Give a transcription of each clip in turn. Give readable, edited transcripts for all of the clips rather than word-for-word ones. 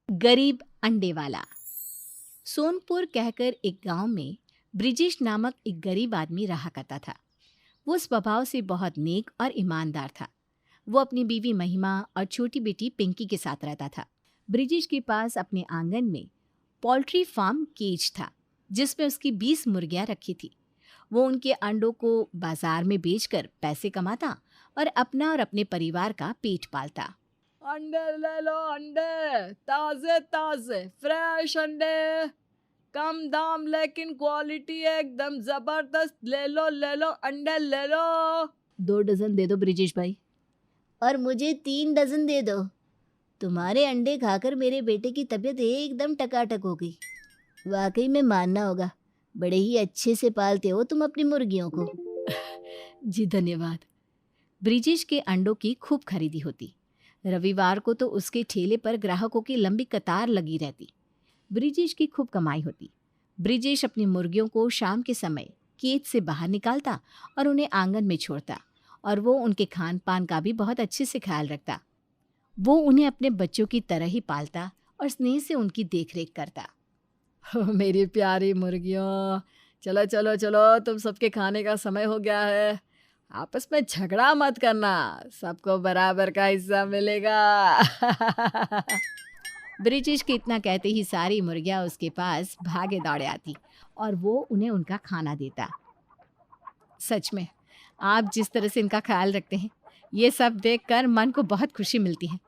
गरीब अंडे वाला। सोनपुर कहकर एक गांव में ब्रिजेश नामक एक गरीब आदमी रहा करता था। वो स्वभाव से बहुत नेक और ईमानदार था। वो अपनी बीवी महिमा और छोटी बेटी पिंकी के साथ रहता था। ब्रिजेश के पास अपने आंगन में पोल्ट्री फार्म केज था, जिसमें उसकी 20 मुर्गियां रखी थी। वो उनके अंडों को बाजार में बेचकर पैसे कमाता और अपना और अपने परिवार का पेट पालता। अंडे ले लो, अंडे ताजे ताजे फ्रेश अंडे, कम दाम लेकिन क्वालिटी एकदम जबरदस्त। ले लो अंडे ले लो। 2 डजन दे दो ब्रिजेश भाई। और मुझे 3 डजन दे दो। तुम्हारे अंडे खाकर मेरे बेटे की तबीयत एकदम टकाटक हो गई। वाकई में मानना होगा, बड़े ही अच्छे से पालते हो तुम अपनी मुर्गियों को। जी धन्यवाद। ब्रिजेश के अंडों की खूब खरीदी होती। रविवार को तो उसके ठेले पर ग्राहकों की लंबी कतार लगी रहती। ब्रिजेश की खूब कमाई होती। ब्रिजेश अपनी मुर्गियों को शाम के समय केज से बाहर निकालता और उन्हें आंगन में छोड़ता, और वो उनके खान पान का भी बहुत अच्छे से ख्याल रखता। वो उन्हें अपने बच्चों की तरह ही पालता और स्नेह से उनकी देखरेख करता। मेरी प्यारी मुर्गियों, चलो चलो चलो, तुम सबके खाने का समय हो गया है। आपस में झगड़ा मत करना, सबको बराबर का हिस्सा मिलेगा। ब्रिजेश के इतना कहते ही सारी मुर्गियां उसके पास भागे दौड़े आती और वो उन्हें उनका खाना देता। सच में आप जिस तरह से इनका ख्याल रखते हैं, ये सब देखकर मन को बहुत खुशी मिलती है।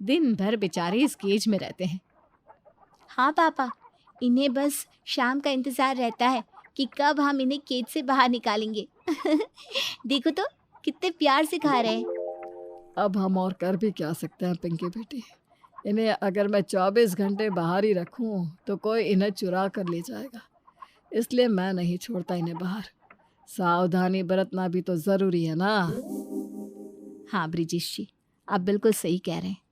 दिन भर बेचारे इस केज में रहते हैं। हाँ पापा, इन्हें बस शाम का इंतजार रहता है कि कब हम इन्हें केज से बाहर निकालेंगे। देखो तो कितने प्यार से खा रहे हैं। अब हम और कर भी क्या सकते हैं पिंकी बेटी। इन्हें अगर मैं 24 घंटे बाहर ही रखूं तो कोई इन्हें चुरा कर ले जाएगा, इसलिए मैं नहीं छोड़ता इन्हें बाहर। सावधानी बरतना भी तो ज़रूरी है ना। हाँ ब्रिजेश जी, आप बिल्कुल सही कह रहे हैं।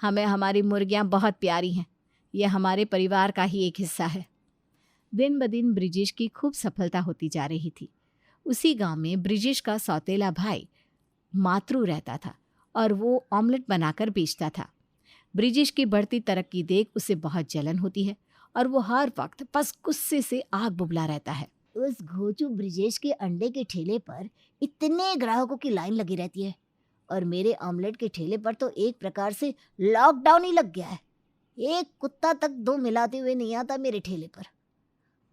हमें हमारी मुर्गियाँ बहुत प्यारी हैं। ये हमारे परिवार का ही एक हिस्सा है। दिन ब दिन ब्रिजेश की खूब सफलता होती जा रही थी। उसी गांव में ब्रिजेश का सौतेला भाई मातरू रहता था और वो ऑमलेट बनाकर बेचता था। ब्रिजेश की बढ़ती तरक्की देख उसे बहुत जलन होती है और वो हर वक्त बस गुस्से से आग बुबला रहता है। उस घोचू ब्रिजेश के अंडे के ठेले पर इतने ग्राहकों की लाइन लगी रहती है, और मेरे ऑमलेट के ठेले पर तो एक प्रकार से लॉकडाउन ही लग गया है। एक कुत्ता तक 2 मिलाते हुए नहीं आता मेरे ठेले पर।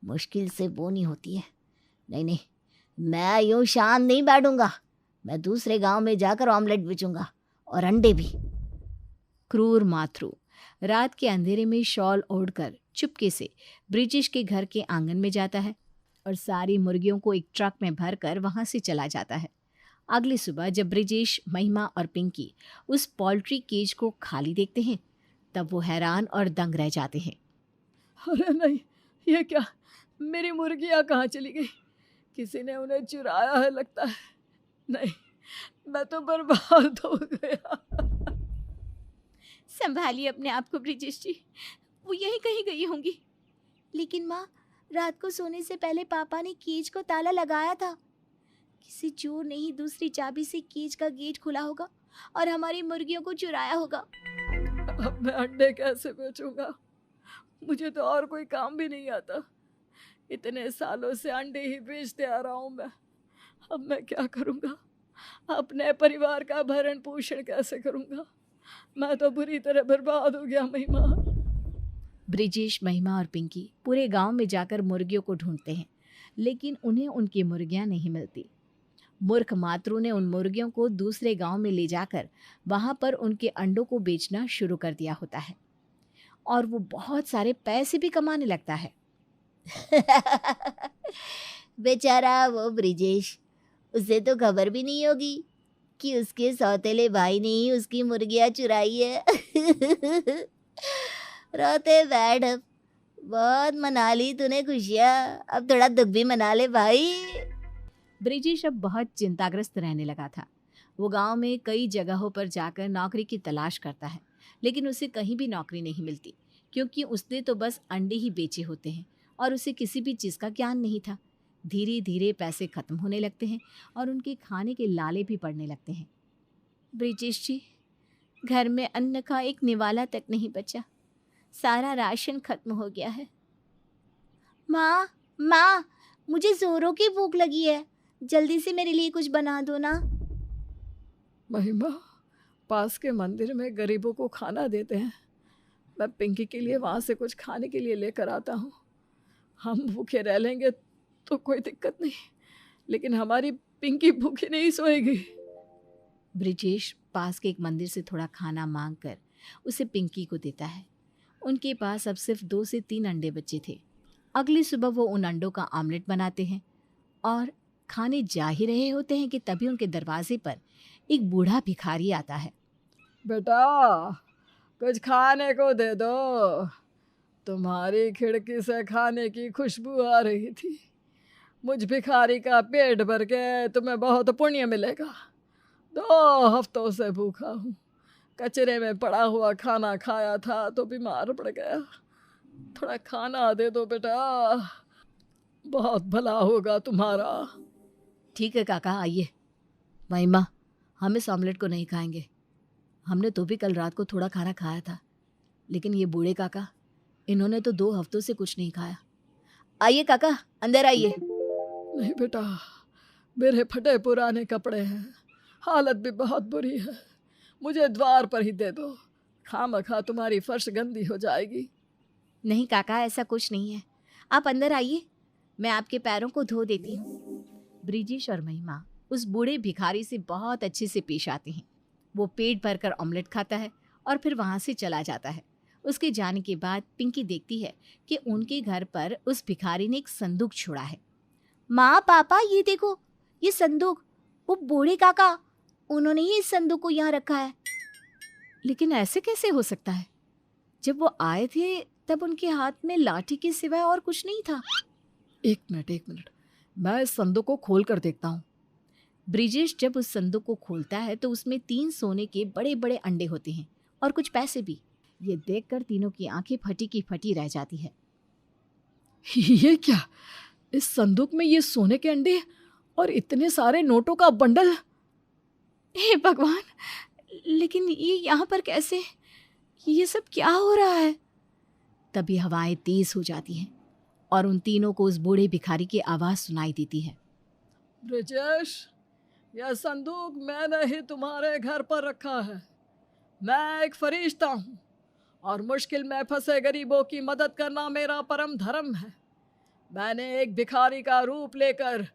मुश्किल से बोनी होती है। नहीं नहीं, मैं यूं शांत नहीं बैठूंगा। मैं दूसरे गांव में जाकर ऑमलेट बेचूंगा, और अंडे भी। क्रूर मातरू रात के अंधेरे में शॉल ओढ़कर चुपके से ब्रिजेश के घर के आंगन में जाता है और सारी मुर्गियों को एक ट्रक में भरकर वहां से चला जाता है। अगली सुबह जब ब्रिजेश, महिमा और पिंकी उस पोल्ट्री केज को खाली देखते हैं, तब वो हैरान और दंग रह जाते हैं। अरे नहीं, ये क्या, मेरी मुर्गियाँ कहाँ चली गई? किसी ने उन्हें चुराया है लगता है। नहीं, मैं तो बर्बाद हो गया। संभालिए अपने आप को ब्रिजेश जी, वो यहीं कहीं गई होंगी। लेकिन माँ, रात को सोने से पहले पापा ने केज को ताला लगाया था। किसी चोर ने ही दूसरी चाबी से केज का गेट खोला होगा और हमारी मुर्गियों को चुराया होगा। अब मैं अंडे कैसे बेचूंगा? मुझे तो और कोई काम भी नहीं आता। इतने सालों से अंडे ही बेचते आ रहा हूँ मैं। अब मैं क्या करूँगा? अपने परिवार का भरण पोषण कैसे करूँगा? मैं तो बुरी तरह बर्बाद हो गया महिमा। ब्रिजेश, महिमा और पिंकी पूरे गांव में जाकर मुर्गियों को ढूंढते हैं, लेकिन उन्हें उनकी मुर्गियां नहीं मिलती। मूर्ख मातरू ने उन मुर्गियों को दूसरे गांव में ले जाकर वहां पर उनके अंडों को बेचना शुरू कर दिया होता है और वो बहुत सारे पैसे भी कमाने लगता है। बेचारा वो ब्रिजेश, उसे तो खबर भी नहीं होगी कि उसके सौतेले भाई ने ही उसकी मुर्गियां चुराई है। रोते बैठ अब। बहुत मना ली तूने खुशियाँ, अब थोड़ा दुख भी मना ले भाई। ब्रिजेश अब बहुत चिंताग्रस्त रहने लगा था। वो गांव में कई जगहों पर जाकर नौकरी की तलाश करता है, लेकिन उसे कहीं भी नौकरी नहीं मिलती, क्योंकि उसने तो बस अंडे ही बेचे होते हैं और उसे किसी भी चीज़ का ज्ञान नहीं था। धीरे धीरे पैसे खत्म होने लगते हैं और उनके खाने के लाले भी पड़ने लगते हैं। ब्रिजेश जी, घर में अन्न का एक निवाला तक नहीं बचा। सारा राशन खत्म हो गया है। माँ माँ, मुझे जोरों की भूख लगी है, जल्दी से मेरे लिए कुछ बना दो ना। महिमा, पास के मंदिर में गरीबों को खाना देते हैं। मैं पिंकी के लिए वहाँ से कुछ खाने के लिए लेकर आता हूँ। हम भूखे रह लेंगे तो कोई दिक्कत नहीं, लेकिन हमारी पिंकी भूखी नहीं सोएगी। ब्रिजेश पास के एक मंदिर से थोड़ा खाना मांगकर उसे पिंकी को देता है। उनके पास अब सिर्फ 2 से 3 अंडे बचे थे। अगली सुबह वो उन अंडों का ऑमलेट बनाते हैं और खाने जा ही रहे होते हैं कि तभी उनके दरवाजे पर एक बूढ़ा भिखारी आता है। बेटा, कुछ खाने को दे दो। तुम्हारी खिड़की से खाने की खुशबू आ रही थी। मुझ भिखारी का पेट भर के तुम्हें बहुत पुण्य मिलेगा। 2 हफ्तों से भूखा हूँ। कचरे में पड़ा हुआ खाना खाया था तो बीमार पड़ गया। थोड़ा खाना दे दो बेटा, बहुत भला होगा तुम्हारा। ठीक है काका, आइए। महिमा, हम इस ऑमलेट को नहीं खाएंगे। हमने तो भी कल रात को थोड़ा खाना खाया था, लेकिन ये बूढ़े काका, इन्होंने तो 2 हफ्तों से कुछ नहीं खाया। आइए काका, अंदर आइए। नहीं बेटा, मेरे फटे पुराने कपड़े हैं, हालत भी बहुत बुरी है। मुझे द्वार पर ही दे दो, खामखा तुम्हारी फर्श गंदी हो जाएगी। नहीं काका, ऐसा कुछ नहीं है। आप अंदर आइए, मैं आपके पैरों को धो देती हूँ। ब्रिजेश और महिमा उस बूढ़े भिखारी से बहुत अच्छे से पेश आते हैं। वो पेट भरकर ऑमलेट खाता है और फिर वहाँ से चला जाता है। उसके जाने के बाद पिंकी देखती है कि उनके घर पर उस भिखारी ने एक संदूक छोड़ा है। माँ पापा, ये देखो, ये संदूक, वो बूढ़े काका, उन्होंने ही इस संदूक को यहाँ रखा है। लेकिन ऐसे कैसे हो सकता है? जब वो आए थे तब उनके हाथ में लाठी के सिवाय और कुछ नहीं था। एक मिनट, मैं इस संदूक को खोल कर देखता हूँ। ब्रिजेश जब उस संदूक को खोलता है तो उसमें 3 सोने के बड़े बड़े अंडे होते हैं और कुछ पैसे भी। ये देखकर तीनों की आंखें फटी की फटी रह जाती है। ये क्या? इस संदूक में ये सोने के अंडे और इतने सारे नोटों का बंडल। हे भगवान, लेकिन ये यहाँ पर कैसे? ये सब क्या हो रहा है? तभी हवाएं तेज हो जाती हैं और उन तीनों को उस बूढ़े भिखारी की आवाज सुनाई देती है। ब्रिजेश, यह संदूक मैंने ही तुम्हारे घर पर रखा है। मैं एक फरिश्ता हूँ और मुश्किल में फंसे गरीबों की मदद करना मेरा परम धर्म है। मैंने एक भिखारी का रूप लेकर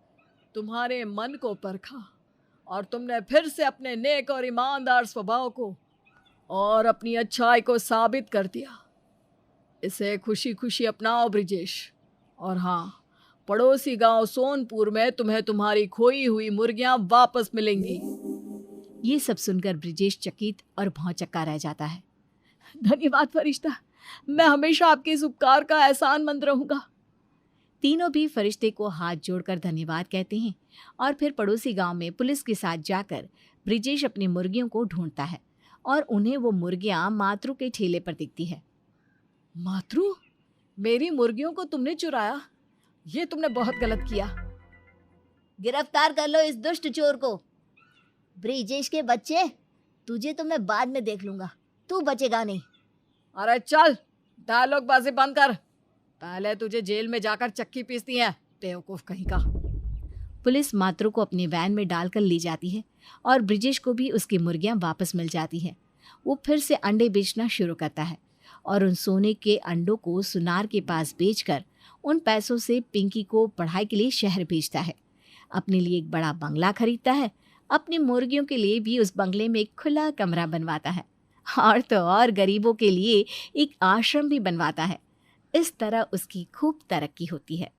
तुम्हारे मन को परखा और तुमने फिर से अपने नेक और ईमानदार स्वभाव को और अपनी अच्छाई को साबित कर दिया। इसे खुशी खुशी अपनाओ ब्रिजेश। और हाँ, पड़ोसी गांव सोनपुर में तुम्हें तुम्हारी खोई हुई मुर्गियां वापस मिलेंगी। ये सब सुनकर ब्रिजेश चकित और भौचक्का रह जाता है। धन्यवाद फरिश्ता, मैं हमेशा आपके इस उपकार का एहसानमंद रहूंगा। तीनों भी फरिश्ते को हाथ जोड़कर धन्यवाद कहते हैं और फिर पड़ोसी गांव में पुलिस के साथ जाकर ब्रिजेश अपनी मुर्गियों को ढूंढता है और उन्हें वो मुर्गियां मातरू के ठेले पर दिखती है। मातरू, मेरी मुर्गियों को तुमने चुराया, ये तुमने बहुत गलत किया। गिरफ्तार कर लो इस दुष्ट चोर को। ब्रिजेश के बच्चे, तुझे तो मैं बाद में देख लूंगा, तू बचेगा नहीं। अरे चल, डायलॉग बाजी बंद कर। पहले तुझे जेल में जाकर चक्की पीसती है, बेवकूफ कहीं का। पुलिस मातरू को अपनी वैन में डालकर ले जाती है और ब्रिजेश को भी उसकी मुर्गियां वापस मिल जाती हैं। वो फिर से अंडे बेचना शुरू करता है और उन सोने के अंडों को सुनार के पास बेचकर उन पैसों से पिंकी को पढ़ाई के लिए शहर भेजता है। अपने लिए एक बड़ा बंगला खरीदता है, अपनी मुर्गियों के लिए भी उस बंगले में एक खुला कमरा बनवाता है और तो और गरीबों के लिए एक आश्रम भी बनवाता है। इस तरह उसकी खूब तरक्की होती है।